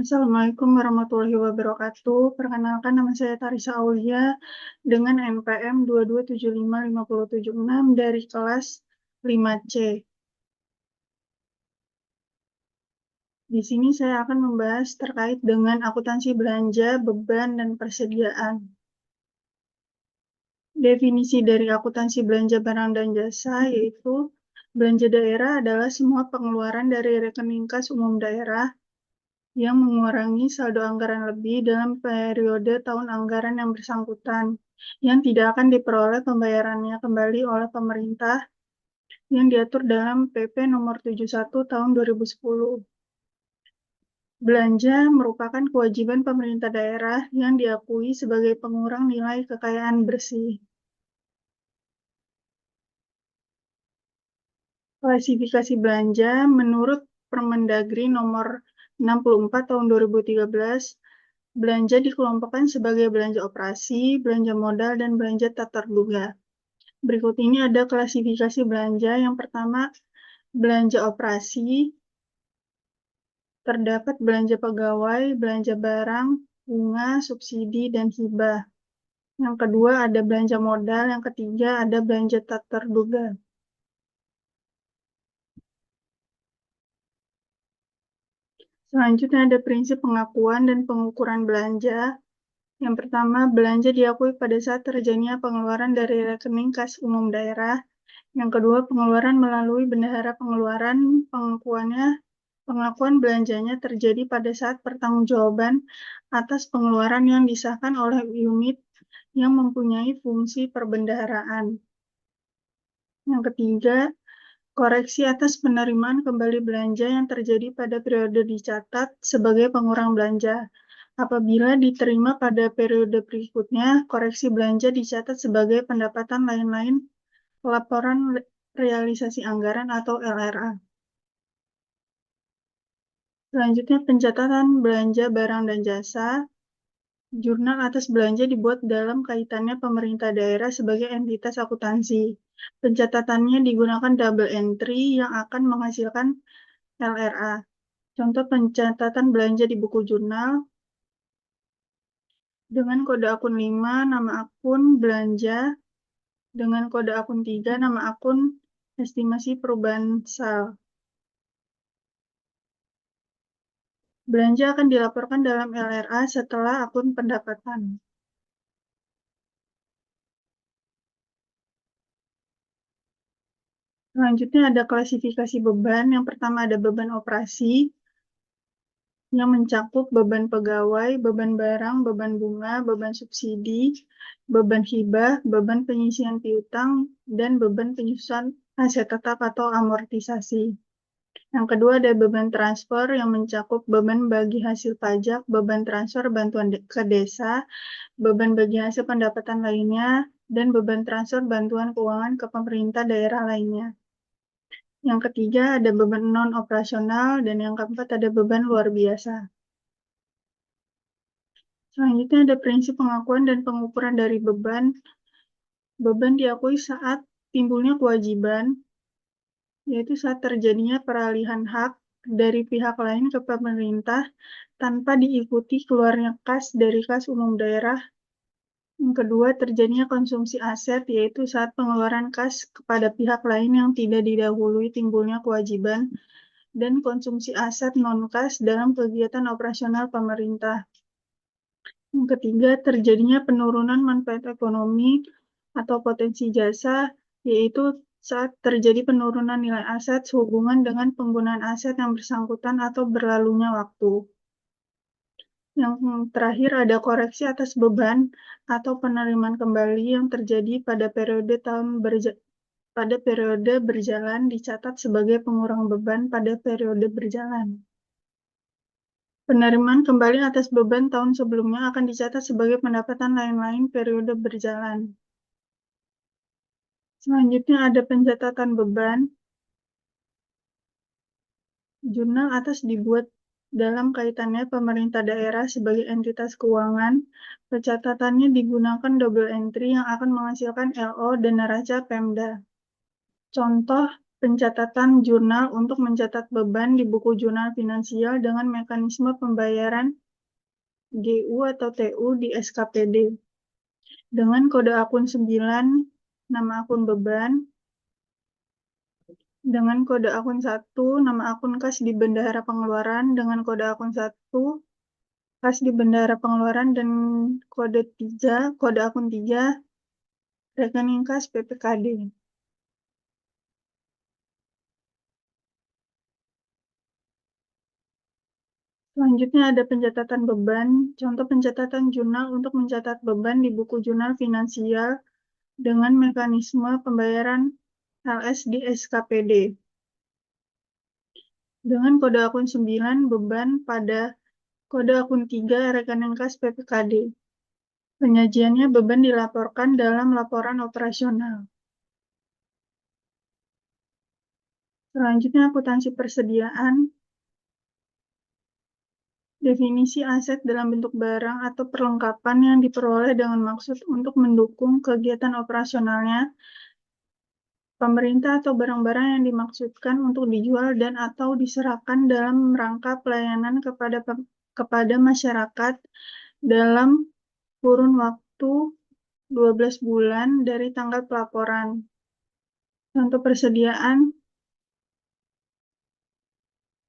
Assalamualaikum warahmatullahi wabarakatuh. Perkenalkan nama saya Tarisa Aulia dengan NPM 2275576 dari kelas 5C. Di sini saya akan membahas terkait dengan akuntansi belanja, beban, dan persediaan. Definisi dari akuntansi belanja barang dan jasa yaitu belanja daerah adalah semua pengeluaran dari rekening kas umum daerah yang mengurangi saldo anggaran lebih dalam periode tahun anggaran yang bersangkutan, yang tidak akan diperoleh pembayarannya kembali oleh pemerintah yang diatur dalam PP Nomor 71 Tahun 2010. Belanja merupakan kewajiban pemerintah daerah yang diakui sebagai pengurang nilai kekayaan bersih. Klasifikasi belanja menurut Permendagri Nomor 64 Tahun 2013, belanja dikelompokkan sebagai belanja operasi, belanja modal, dan belanja tak terduga. Berikut ini ada klasifikasi belanja. Yang pertama, belanja operasi. Terdapat belanja pegawai, belanja barang, bunga, subsidi, dan hibah. Yang kedua, ada belanja modal. Yang ketiga, ada belanja tak terduga. Selanjutnya ada prinsip pengakuan dan pengukuran belanja. Yang pertama, belanja diakui pada saat terjadinya pengeluaran dari rekening kas umum daerah. Yang kedua, pengeluaran melalui bendahara pengeluaran. Pengakuan belanjanya terjadi pada saat pertanggungjawaban atas pengeluaran yang disahkan oleh unit yang mempunyai fungsi perbendaharaan. Yang ketiga, koreksi atas penerimaan kembali belanja yang terjadi pada periode dicatat sebagai pengurang belanja. Apabila diterima pada periode berikutnya, koreksi belanja dicatat sebagai pendapatan lain-lain laporan realisasi anggaran atau LRA. Selanjutnya, pencatatan belanja barang dan jasa. Jurnal atas belanja dibuat dalam kaitannya pemerintah daerah sebagai entitas akuntansi. Pencatatannya digunakan double entry yang akan menghasilkan LRA. Contoh pencatatan belanja di buku jurnal dengan kode akun 5, nama akun belanja, dengan kode akun 3, nama akun estimasi perubahan sal. Belanja akan dilaporkan dalam LRA setelah akun pendapatan. Selanjutnya ada klasifikasi beban. Yang pertama ada beban operasi, yang mencakup beban pegawai, beban barang, beban bunga, beban subsidi, beban hibah, beban penyisian piutang, dan beban penyusunan aset tetap atau amortisasi. Yang kedua ada beban transfer yang mencakup beban bagi hasil pajak, beban transfer bantuan ke desa, beban bagi hasil pendapatan lainnya, dan beban transfer bantuan keuangan ke pemerintah daerah lainnya. Yang ketiga ada beban non-operasional, dan yang keempat ada beban luar biasa. Selanjutnya ada prinsip pengakuan dan pengukuran dari beban. Beban diakui saat timbulnya kewajiban, yaitu saat terjadinya peralihan hak dari pihak lain ke pemerintah tanpa diikuti keluarnya kas dari kas umum daerah. Yang kedua, terjadinya konsumsi aset, yaitu saat pengeluaran kas kepada pihak lain yang tidak didahului timbulnya kewajiban, dan konsumsi aset non-kas dalam kegiatan operasional pemerintah. Yang ketiga, terjadinya penurunan manfaat ekonomi atau potensi jasa, yaitu saat terjadi penurunan nilai aset sehubungan dengan penggunaan aset yang bersangkutan atau berlalunya waktu. Yang terakhir ada koreksi atas beban atau penerimaan kembali yang terjadi pada periode berjalan dicatat sebagai pengurang beban pada periode berjalan. Penerimaan kembali atas beban tahun sebelumnya akan dicatat sebagai pendapatan lain-lain periode berjalan. Selanjutnya ada pencatatan beban. Jurnal atas dibuat dalam kaitannya pemerintah daerah sebagai entitas keuangan. Pencatatannya digunakan double entry yang akan menghasilkan LO dan neraca Pemda. Contoh pencatatan jurnal untuk mencatat beban di buku jurnal finansial dengan mekanisme pembayaran GU atau TU di SKPD. Dengan kode akun 9, nama akun beban. Dengan kode akun 1, nama akun kas di bendahara pengeluaran. Dengan kode akun 1, kas di bendahara pengeluaran. Dan kode akun 3, rekening kas PPKD. Selanjutnya ada pencatatan beban. Contoh pencatatan jurnal untuk mencatat beban di buku jurnal finansial dengan mekanisme pembayaran LS di SKPD. Dengan kode akun 9, beban pada kode akun 3, rekening kas PPKD. Penyajiannya beban dilaporkan dalam laporan operasional. Selanjutnya akuntansi persediaan. Definisi aset dalam bentuk barang atau perlengkapan yang diperoleh dengan maksud untuk mendukung kegiatan operasionalnya pemerintah atau barang-barang yang dimaksudkan untuk dijual dan atau diserahkan dalam rangka pelayanan kepada masyarakat dalam kurun waktu 12 bulan dari tanggal pelaporan. Contoh persediaan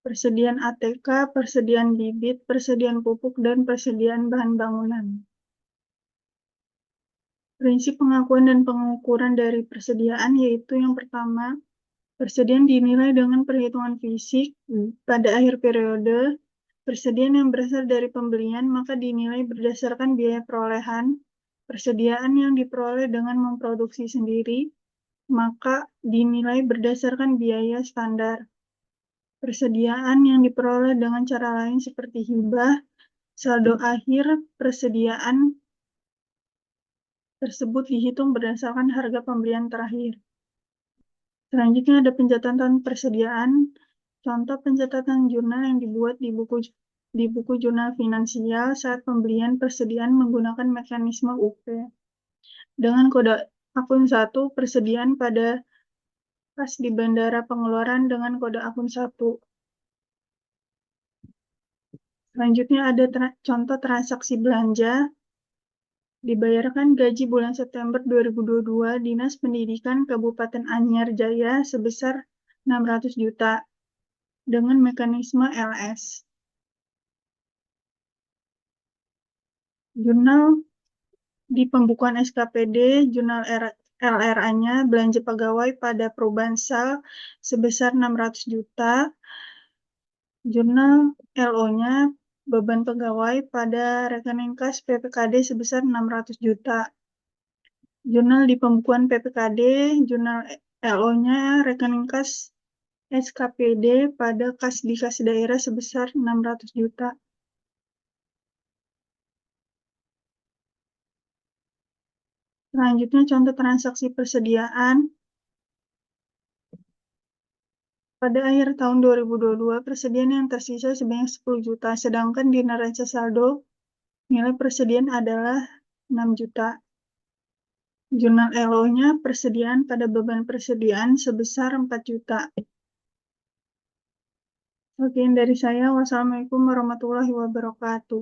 ATK, persediaan bibit, persediaan pupuk, dan persediaan bahan bangunan. Prinsip pengakuan dan pengukuran dari persediaan yaitu yang pertama, persediaan dinilai dengan perhitungan fisik pada akhir periode. Persediaan yang berasal dari pembelian maka dinilai berdasarkan biaya perolehan. Persediaan yang diperoleh dengan memproduksi sendiri maka dinilai berdasarkan biaya standar. Persediaan yang diperoleh dengan cara lain seperti hibah, saldo akhir persediaan tersebut dihitung berdasarkan harga pembelian terakhir. Selanjutnya ada pencatatan persediaan. Contoh pencatatan jurnal yang dibuat di buku jurnal finansial saat pembelian persediaan menggunakan mekanisme UP. Dengan kode akun 1, persediaan pada kas di bendahara pengeluaran dengan kode akun 1. Selanjutnya ada contoh transaksi belanja. Dibayarkan gaji bulan September 2022 Dinas Pendidikan Kabupaten Anyar Jaya sebesar 600 juta dengan mekanisme LS. Jurnal di pembukuan SKPD, jurnal LRA-nya belanja pegawai pada Probansal sebesar 600 juta, jurnal LO-nya beban pegawai pada rekening kas PPKD sebesar 600 juta. Jurnal di pembukuan PPKD, jurnal LO-nya rekening kas SKPD pada kas di kas daerah sebesar 600 juta. Selanjutnya contoh transaksi persediaan. Pada akhir tahun 2022, persediaan yang tersisa sebanyak 10 juta, sedangkan di neraca saldo nilai persediaan adalah 6 juta. Jurnal LO-nya persediaan pada beban persediaan sebesar 4 juta. Sekian dari saya. Wassalamualaikum warahmatullahi wabarakatuh.